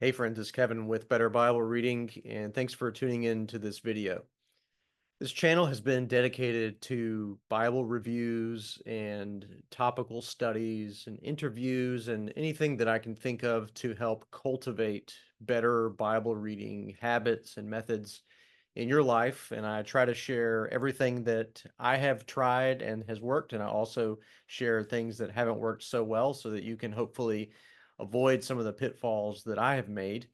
Hey friends, it's Kevin with Better Bible Reading, and thanks for tuning in to this video. This channel has been dedicated to Bible reviews and topical studies and interviews and anything that I can think of to help cultivate better Bible reading habits and methods in your life. And I try to share everything that I have tried and has worked, and I also share things that haven't worked so well so that you can hopefully avoid some of the pitfalls that I have made.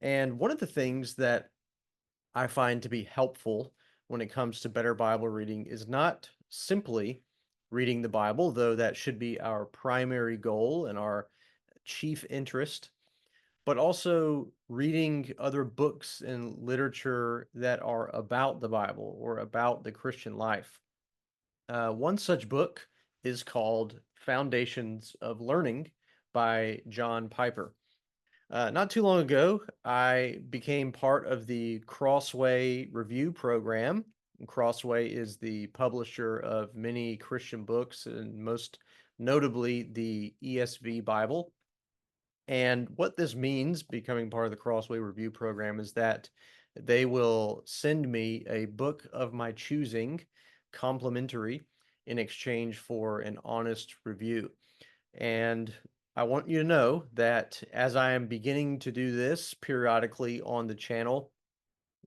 And one of the things that I find to be helpful when it comes to better Bible reading is not simply reading the Bible, though that should be our primary goal and our chief interest, but also reading other books and literature that are about the Bible or about the Christian life. One such book is called Foundations of Learning by John Piper. Not too long ago, I became part of the Crossway Review Program. Crossway is the publisher of many Christian books, and most notably the ESV Bible. And what this means, becoming part of the Crossway Review Program, is that they will send me a book of my choosing, complimentary, in exchange for an honest review. And I want you to know that as I am beginning to do this periodically on the channel,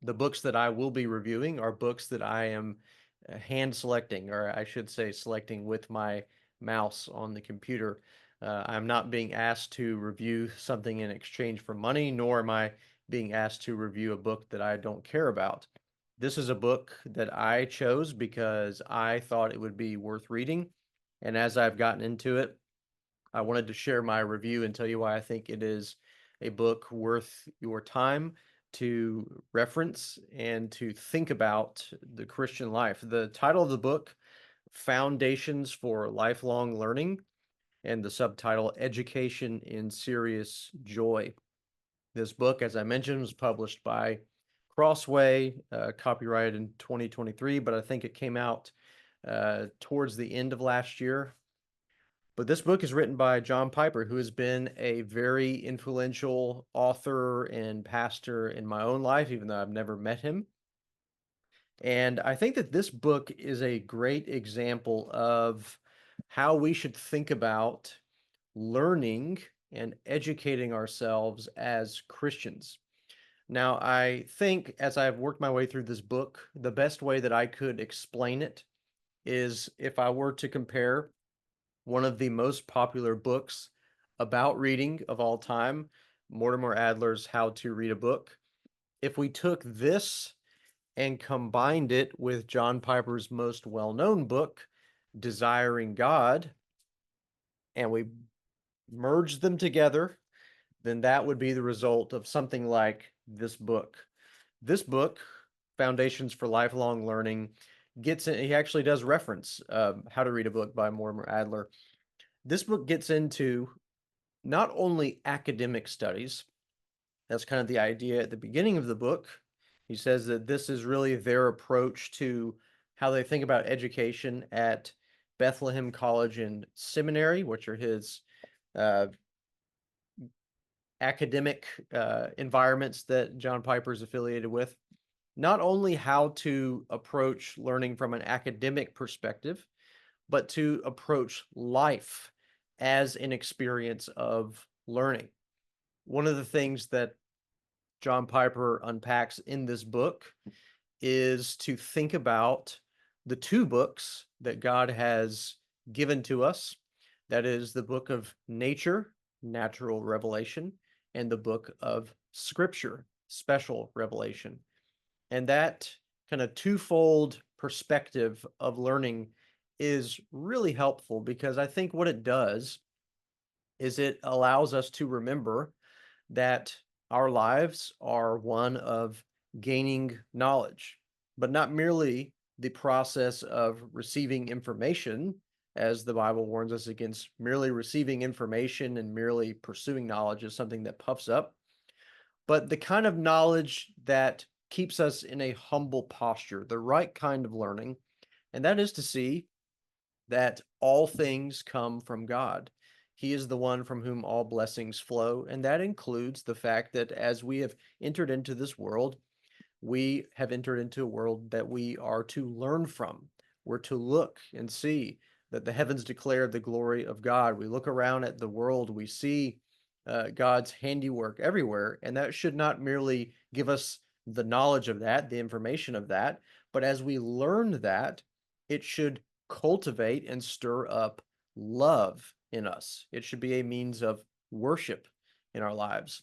the books that I will be reviewing are books that I am hand selecting, or I should say, selecting with my mouse on the computer. I'm not being asked to review something in exchange for money, nor am I being asked to review a book that I don't care about. This is a book that I chose because I thought it would be worth reading. And as I've gotten into it, I wanted to share my review and tell you why I think it is a book worth your time to reference and to think about the Christian life. The title of the book, Foundations for Lifelong Learning, and the subtitle, Education in Serious Joy. This book, as I mentioned, was published by Crossway, copyrighted in 2023, but I think it came out towards the end of last year. But this book is written by John Piper, who has been a very influential author and pastor in my own life, even though I've never met him. And I think that this book is a great example of how we should think about learning and educating ourselves as Christians. Now, I think as I've worked my way through this book, the best way that I could explain it is if I were to compare one of the most popular books about reading of all time, Mortimer Adler's How to Read a Book. If we took this and combined it with John Piper's most well-known book, Desiring God, and we merged them together, then that would be the result of something like this book. This book, Foundations for Lifelong Learning, gets in, he actually does reference How to Read a Book by Mortimer Adler. This book gets into not only academic studies, that's kind of the idea at the beginning of the book. He says that this is really their approach to how they think about education at Bethlehem College and Seminary, which are his uh, academic environments that John Piper is affiliated with. Not only how to approach learning from an academic perspective, but to approach life as an experience of learning. One of the things that John Piper unpacks in this book is to think about the two books that God has given to us. That is the book of nature, natural revelation, and the book of scripture, special revelation. And that kind of twofold perspective of learning is really helpful because I think what it does is it allows us to remember that our lives are one of gaining knowledge, but not merely the process of receiving information, as the Bible warns us against merely receiving information and merely pursuing knowledge is something that puffs up, but the kind of knowledge that keeps us in a humble posture, the right kind of learning, and that is to see that all things come from God. He is the one from whom all blessings flow, and that includes the fact that as we have entered into this world, we have entered into a world that we are to learn from. We're to look and see that the heavens declare the glory of God. We look around at the world, we see God's handiwork everywhere, and that should not merely give us the knowledge of that, the information of that, but as we learn that, it should cultivate and stir up love in us. It should be a means of worship in our lives.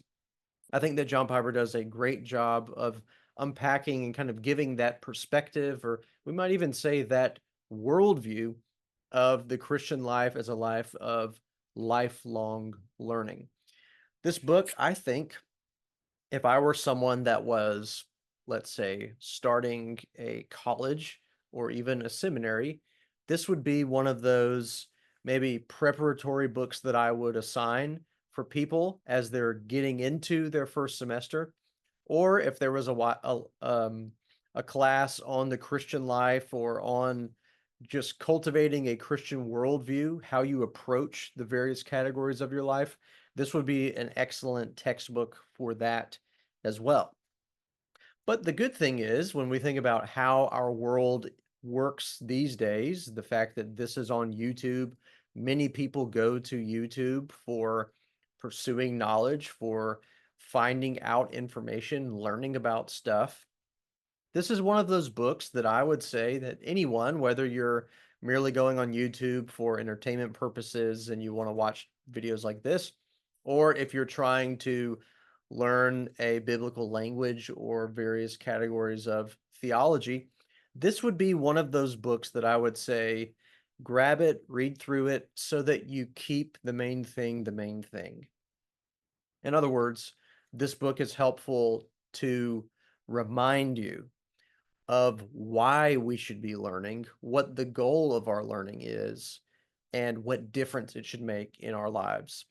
I think that John Piper does a great job of unpacking and kind of giving that perspective, or we might even say that worldview of the Christian life as a life of lifelong learning. This book, I think, if I were someone that was, let's say, starting a college or even a seminary, this would be one of those maybe preparatory books that I would assign for people as they're getting into their first semester. Or if there was a class on the Christian life or on just cultivating a Christian worldview, how you approach the various categories of your life, this would be an excellent textbook for that as well. But the good thing is, when we think about how our world works these days, the fact that this is on YouTube, many people go to YouTube for pursuing knowledge, for finding out information, learning about stuff. This is one of those books that I would say that anyone, whether you're merely going on YouTube for entertainment purposes and you want to watch videos like this, or if you're trying to learn a biblical language or various categories of theology, this would be one of those books that I would say grab it, read through it so that you keep the main thing the main thing. In other words, this book is helpful to remind you of why we should be learning, what the goal of our learning is, and what difference it should make in our lives.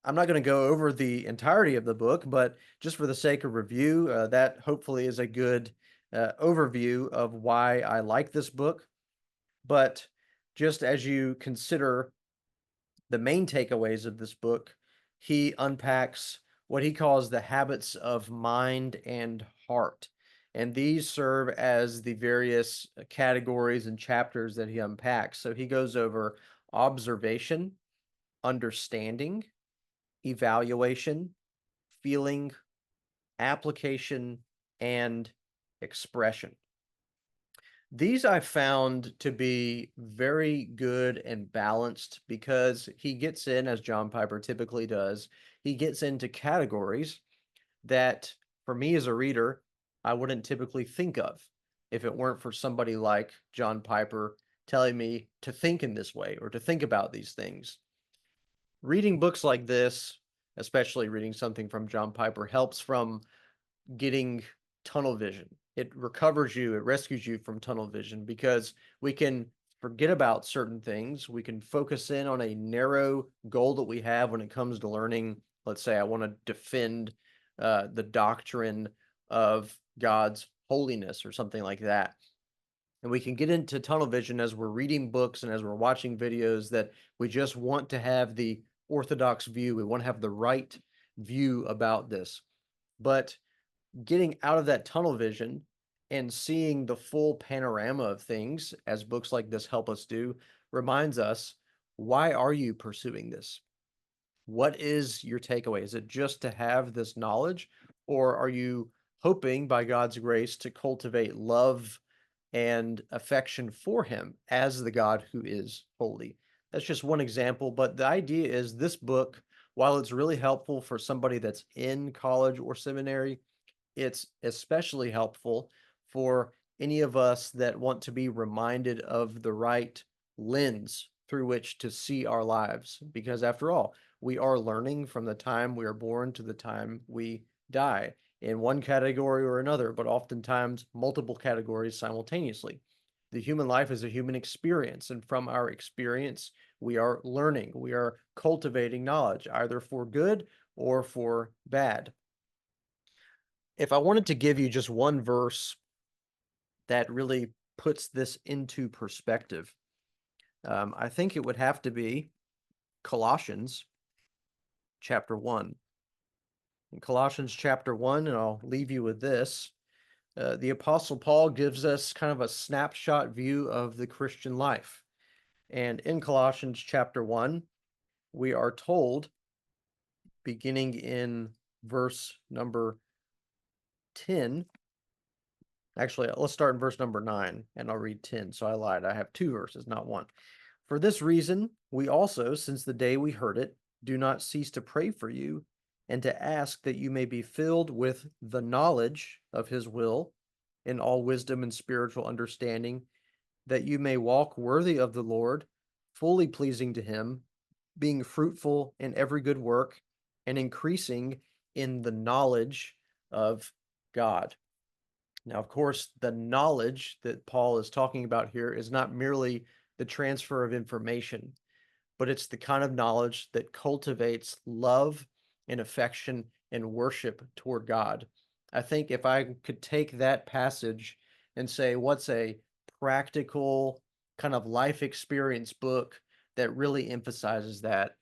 I'm not going to go over the entirety of the book, but just for the sake of review, that hopefully is a good overview of why I like this book. But just as you consider the main takeaways of this book, he unpacks what he calls the habits of mind and heart. And these serve as the various categories and chapters that he unpacks. So he goes over observation, understanding, evaluation, feeling, application, and expression. These I found to be very good and balanced because he gets in, as John Piper typically does, he gets into categories that, for me as a reader, I wouldn't typically think of if it weren't for somebody like John Piper telling me to think in this way or to think about these things. Reading books like this, especially reading something from John Piper, helps from getting tunnel vision. It recovers you, it rescues you from tunnel vision because we can forget about certain things. We can focus in on a narrow goal that we have when it comes to learning. Let's say I want to defend the doctrine of God's holiness or something like that. And we can get into tunnel vision as we're reading books and as we're watching videos that we just want to have the orthodox view. We want to have the right view about this. But getting out of that tunnel vision and seeing the full panorama of things, as books like this help us do, reminds us, why are you pursuing this? What is your takeaway? Is it just to have this knowledge, or are you hoping by God's grace to cultivate love and affection for him as the God who is holy? That's just one example, but the idea is this book, while it's really helpful for somebody that's in college or seminary, it's especially helpful for any of us that want to be reminded of the right lens through which to see our lives. Because after all, we are learning from the time we are born to the time we die in one category or another, but oftentimes multiple categories simultaneously. The human life is a human experience, and from our experience, we are learning, we are cultivating knowledge, either for good or for bad. If I wanted to give you just one verse that really puts this into perspective, I think it would have to be Colossians chapter 1. In Colossians chapter 1, and I'll leave you with this, the Apostle Paul gives us kind of a snapshot view of the Christian life. And in Colossians chapter 1, we are told, beginning in verse number 10, actually, let's start in verse number 9, and I'll read 10. So I lied. I have two verses, not one. For this reason, we also, since the day we heard it, do not cease to pray for you and to ask that you may be filled with the knowledge of his will in all wisdom and spiritual understanding, that you may walk worthy of the Lord, fully pleasing to him, being fruitful in every good work and increasing in the knowledge of God. Now, of course, the knowledge that Paul is talking about here is not merely the transfer of information, but it's the kind of knowledge that cultivates love and affection and worship toward God. I think if I could take that passage and say, what's a practical kind of life experience book that really emphasizes that,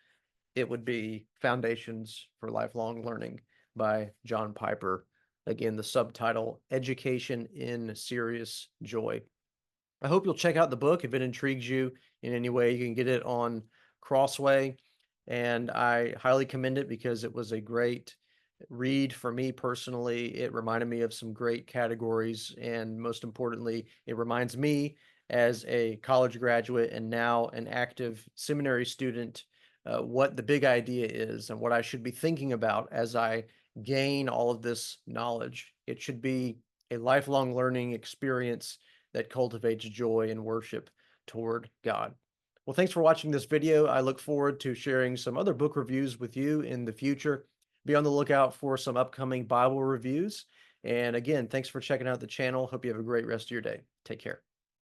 it would be Foundations for Lifelong Learning by John Piper. Again, the subtitle, Education in Serious Joy. I hope you'll check out the book if it intrigues you in any way. You can get it on Crossway, and I highly commend it because it was a great read for me personally. It reminded me of some great categories, and most importantly, it reminds me as a college graduate and now an active seminary student what the big idea is and what I should be thinking about as I gain all of this knowledge. It should be a lifelong learning experience that cultivates joy and worship toward God. Well, thanks for watching this video. I look forward to sharing some other book reviews with you in the future. Be on the lookout for some upcoming Bible reviews. And again, thanks for checking out the channel. Hope you have a great rest of your day. Take care.